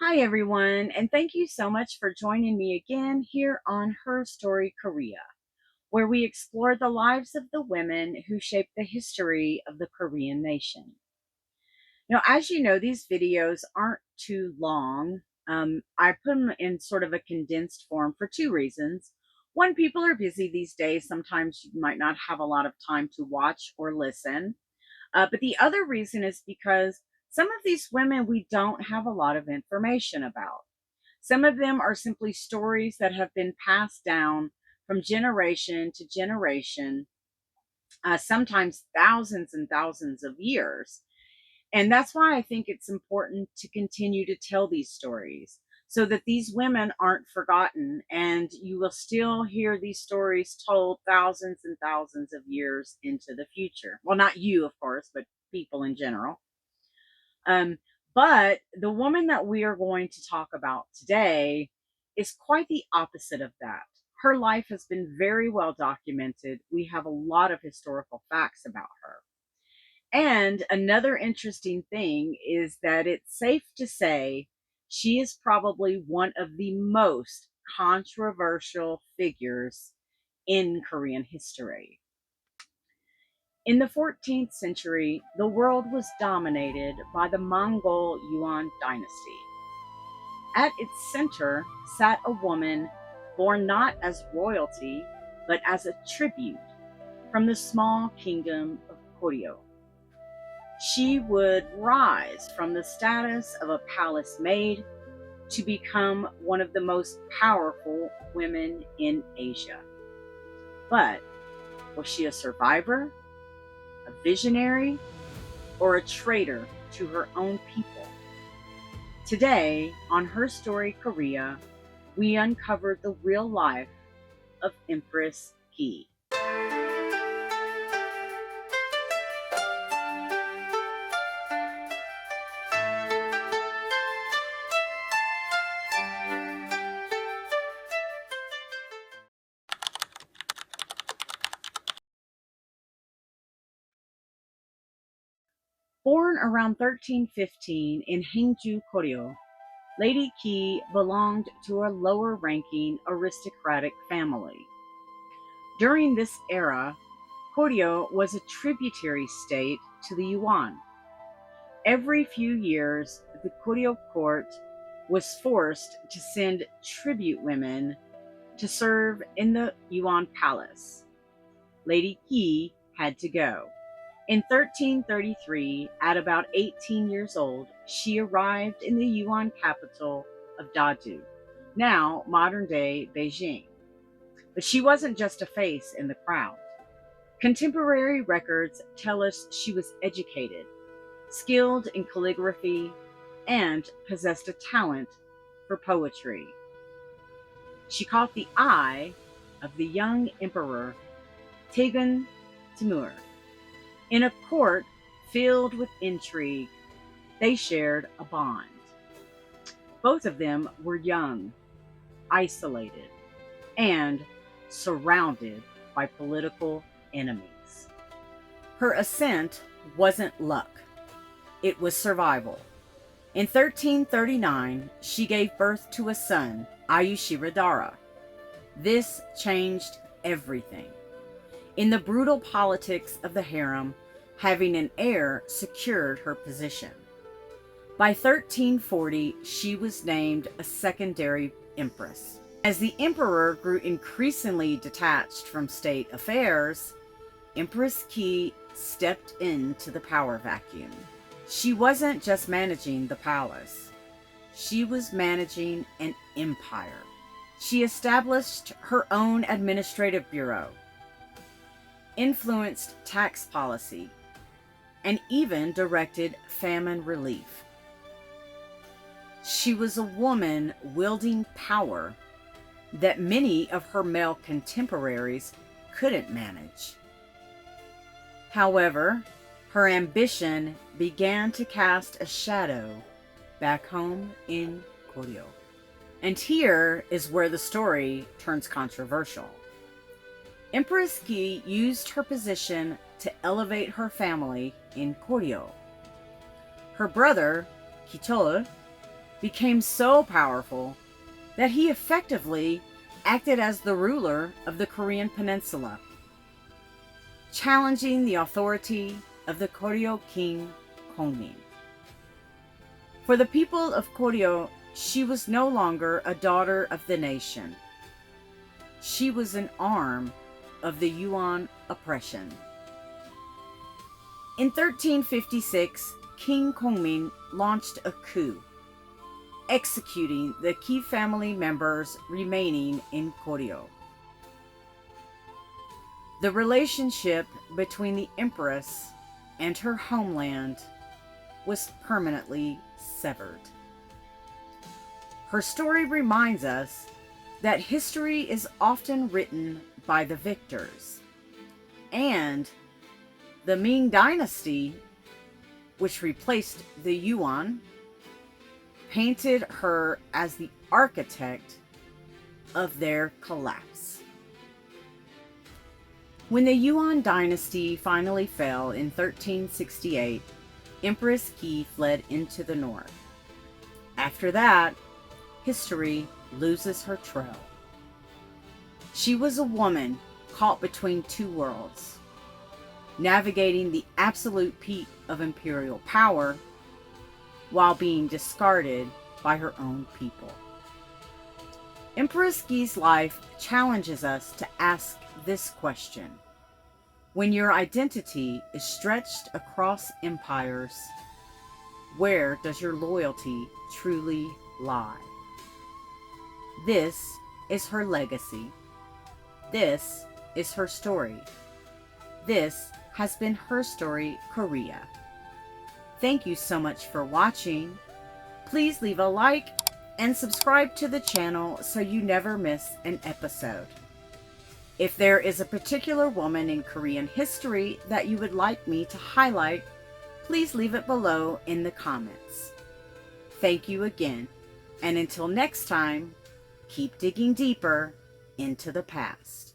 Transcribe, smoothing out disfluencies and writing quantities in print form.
Hi, everyone, and thank you so much for joining me again here on Herstory Korea, where we explore the lives of the women who shaped the history of the Korean nation. As you know, these videos aren't too long. I put them in sort of a condensed form for two reasons. One, people are busy these days. Sometimes you might not have a lot of time to watch or listen. But the other reason is because some of these women we don't have a lot of information about. Some of them are simply stories that have been passed down from generation to generation, sometimes thousands and thousands of years. And that's why I think it's important to continue to tell these stories so that these women aren't forgotten and you will still hear these stories told thousands and thousands of years into the future. Well, not you, of course, but people in general. Um, but the woman that we are going to talk about today is quite the opposite of that. Her life has been very well documented. We have a lot of historical facts about her. And another interesting thing is that it's safe to say she is probably one of the most controversial figures in Korean history. In the 14th century, the world was dominated by the Mongol Yuan dynasty. At its center sat a woman born not as royalty, but as a tribute from the small kingdom of Goryeo. She would rise from the status of a palace maid to become one of the most powerful women in Asia. But was she a survivor, a visionary, or a traitor to her own people? Today, on Herstory Korea, we uncovered the real life of Empress Ki. Born around 1315 in Haengju, Goryeo, Lady Ki belonged to a lower-ranking aristocratic family. During this era, Goryeo was a tributary state to the Yuan. Every few years, the Goryeo court was forced to send tribute women to serve in the Yuan palace. Lady Ki had to go. In 1333, at about 18 years old, she arrived in the Yuan capital of Dadu, now modern-day Beijing. But she wasn't just a face in the crowd. Contemporary records tell us she was educated, skilled in calligraphy, and possessed a talent for poetry. She caught the eye of the young emperor Taegun Timur. In a court filled with intrigue, they shared a bond. Both of them were young, isolated, and surrounded by political enemies. Her ascent wasn't luck, it was survival. In 1339, she gave birth to a son, Ayushiradara. This changed everything. In the brutal politics of the harem, having an heir secured her position. By 1340, she was named a secondary empress. As the emperor grew increasingly detached from state affairs, Empress Ki stepped into the power vacuum. She wasn't just managing the palace. She was managing an empire. She established her own administrative bureau, influenced tax policy, and even directed famine relief. She was a woman wielding power that many of her male contemporaries couldn't manage. However, her ambition began to cast a shadow back home in Goryeo. And here is where the story turns controversial. Empress Ki used her position to elevate her family in Goryeo. Her brother, Kitol, became so powerful that he effectively acted as the ruler of the Korean peninsula, challenging the authority of the Goryeo king Kongnyŏ. For the people of Goryeo, she was no longer a daughter of the nation. She was an arm of the Yuan oppression. In 1356, King Kongmin launched a coup, executing the Ki family members remaining in Goryeo. The relationship between the Empress and her homeland was permanently severed. Her story reminds us that history is often written by the victors, and the Ming Dynasty, which replaced the Yuan, painted her as the architect of their collapse. When the Yuan dynasty finally fell in 1368, Empress Ki fled into the north. After that, history loses her trail. She was a woman caught between two worlds, navigating the absolute peak of imperial power while being discarded by her own people. Empress Ki's life challenges us to ask this question: when your identity is stretched across empires, where does your loyalty truly lie? This is her legacy. This is her story. This has been Herstory Korea. Thank you so much for watching. Please leave a like and subscribe to the channel so you never miss an episode. If there is a particular woman in Korean history that you would like me to highlight, please leave it below in the comments. Thank you again, and until next time, keep digging deeper into the past.